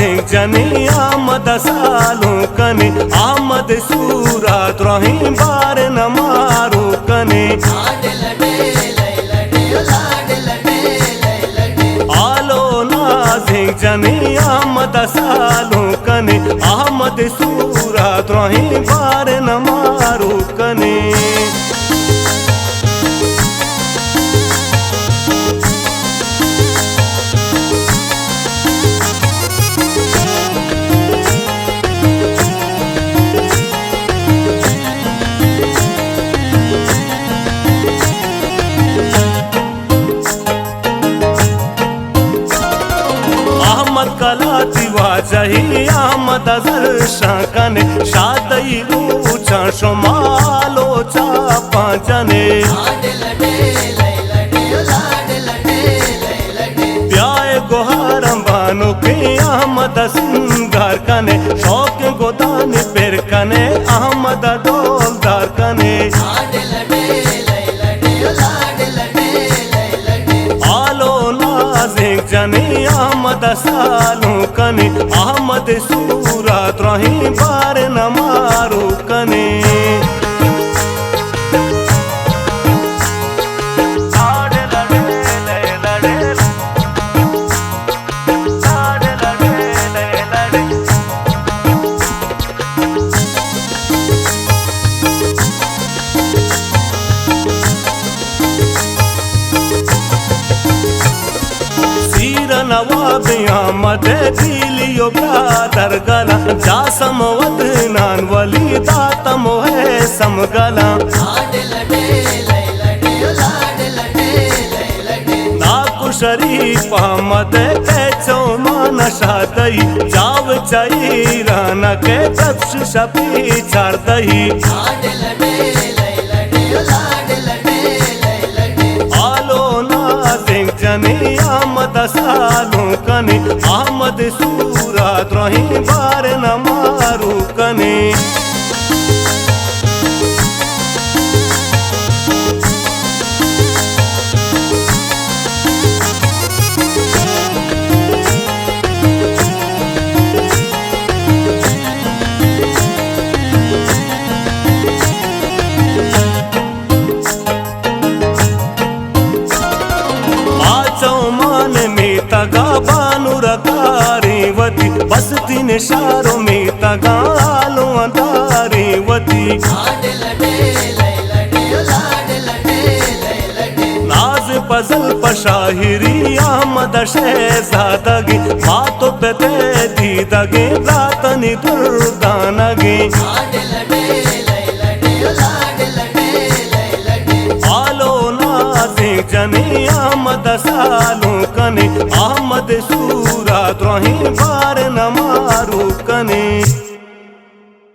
नाजिक जनी आमद सालू कने आमद सूरत रही बार न मारू कने आलो नाजिक जनी आमद सालू कने आमद सूरत रही बार न मारू कने कलाती वाजही आमद शाकने शादई ऊंचा शमालो चापा जने प्याय गोहारम बानो के आमद सिंगार कने शौक गोदान पेर कने आमद डोलदार कने आलो नाजिक जनी आमद सालू कने आमद सूरत रही बार न मारू कने नवाब आमद दिलियो ब्रादर गला जा समवदनान वली दातम है समगला नाकु शरीफ आमद के चौमान शादई जाव चाई राना के कक्ष शपी चार दही जनी आमद सालू कने आमद सूरत रही बार न मारू कने तगा बानु रकारीवती बसती ने शारों में तगा आलो अंधारीवती नाज पजल पशाहिरी आमद शहजादगी बातों पे ते दीदगे रातनी दुर्दानगी आलो नाजिक जनी आमद सालू कने आमद सूरत रही बार न मारू कने।